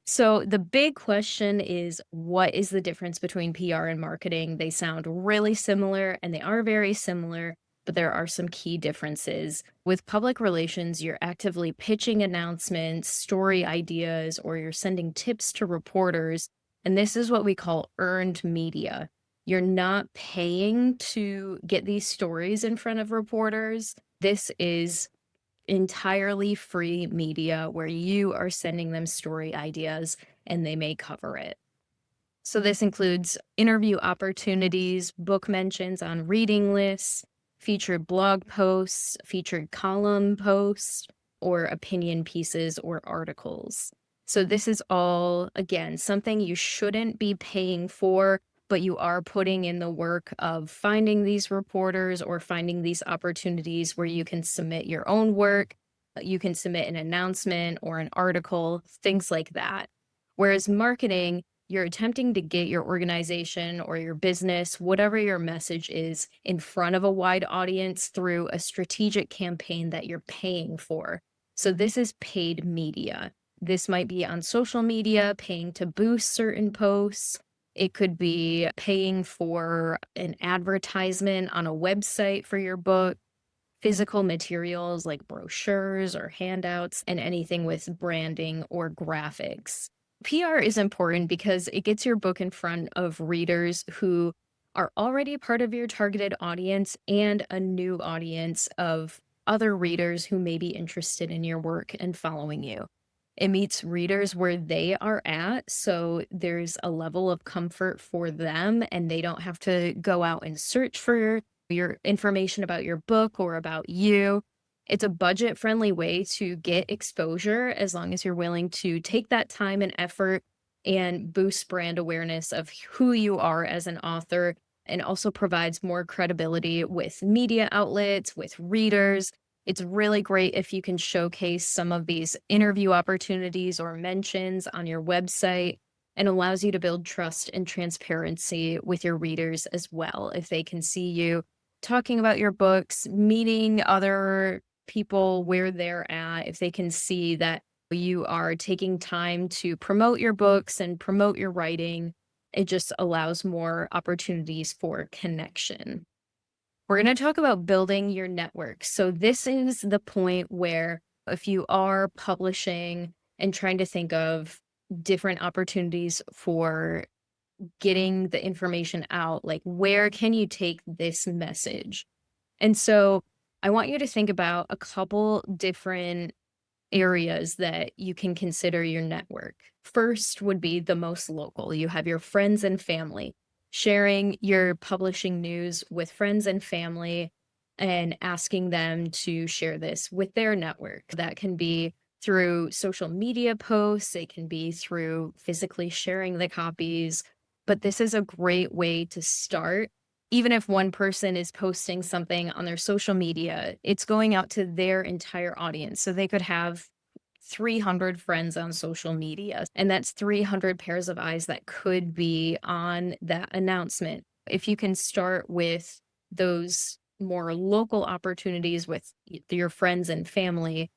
So the big question is, what is the difference between PR and marketing? They sound really similar and they are very similar, but there are some key differences. With public relations, you're actively pitching announcements, story ideas, or you're sending tips to reporters. And this is what we call earned media. You're not paying to get these stories in front of reporters. This is entirely free media where you are sending them story ideas and they may cover it. So this includes interview opportunities, book mentions on reading lists, featured blog posts, featured column posts, or opinion pieces or articles. So this is all, again, something you shouldn't be paying for, but you are putting in the work of finding these reporters or finding these opportunities where you can submit your own work, you can submit an announcement or an article, things like that. Whereas marketing, you're attempting to get your organization or your business, whatever your message is, in front of a wide audience through a strategic campaign that you're paying for. So this is paid media. This might be on social media, paying to boost certain posts. It could be paying for an advertisement on a website for your book, physical materials like brochures or handouts, and anything with branding or graphics. PR is important because it gets your book in front of readers who are already part of your targeted audience and a new audience of other readers who may be interested in your work and following you. It meets readers where they are at, so there's a level of comfort for them and they don't have to go out and search for your information about your book or about you. It's a budget friendly way to get exposure as long as you're willing to take that time and effort and boost brand awareness of who you are as an author, and also provides more credibility with media outlets, with readers. It's really great if you can showcase some of these interview opportunities or mentions on your website, and allows you to build trust and transparency with your readers as well. If they can see you talking about your books, meeting other people where they're at, if they can see that you are taking time to promote your books and promote your writing, it just allows more opportunities for connection. We're going to talk about building your network. So, this is the point where if you are publishing and trying to think of different opportunities for getting the information out, like where can you take this message? And so I want you to think about a couple different areas that you can consider your network. First would be the most local. You have your friends and family, sharing your publishing news with friends and family and asking them to share this with their network. That can be through social media posts, it can be through physically sharing the copies, but this is a great way to start. Even if one person is posting something on their social media, it's going out to their entire audience. So they could have 300 friends on social media, and that's 300 pairs of eyes that could be on that announcement. If you can start with those more local opportunities with your friends and family,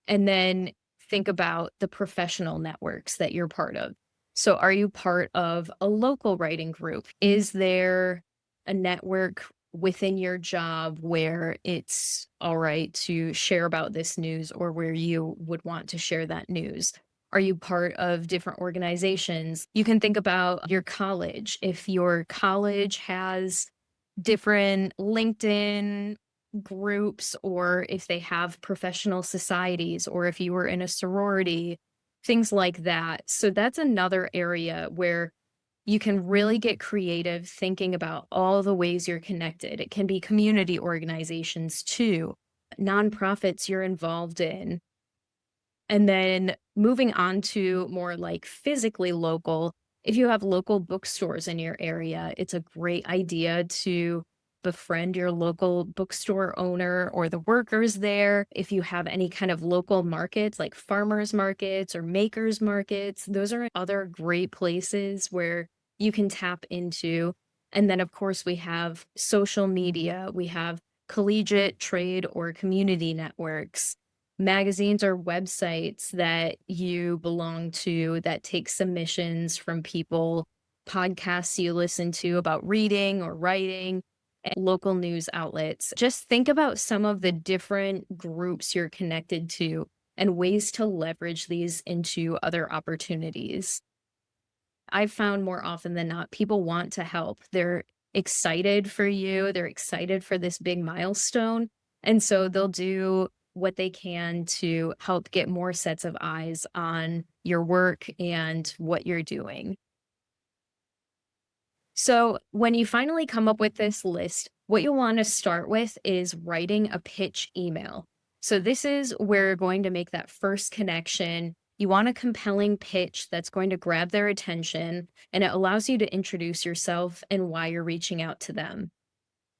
and then think about the professional networks that you're part of. So, are you part of a local writing group? Is there a network within your job where it's all right to share about this news or where you would want to share that news? Are you part of different organizations? You can think about your college. If your college has different LinkedIn groups, or if they have professional societies, or if you were in a sorority, things like that. So that's another area where you can really get creative thinking about all the ways you're connected. It can be community organizations too, nonprofits you're involved in. And then moving on to more like physically local, if you have local bookstores in your area, it's a great idea to befriend your local bookstore owner or the workers there. If you have any kind of local markets like farmers markets or makers markets, those are other great places where you can tap into. And then, of course, we have social media, we have collegiate trade or community networks. magazines or websites that you belong to that take submissions from people, podcasts you listen to about reading or writing, and local news outlets. Just think about some of the different groups you're connected to and ways to leverage these into other opportunities. I've found more often than not, people want to help. They're excited for you, they're excited for this big milestone, and so they'll do what they can to help get more sets of eyes on your work and what you're doing. So, when you finally come up with this list, what you'll want to start with is writing a pitch email. So, this is where you're going to make that first connection. You want a compelling pitch that's going to grab their attention, and it allows you to introduce yourself and why you're reaching out to them.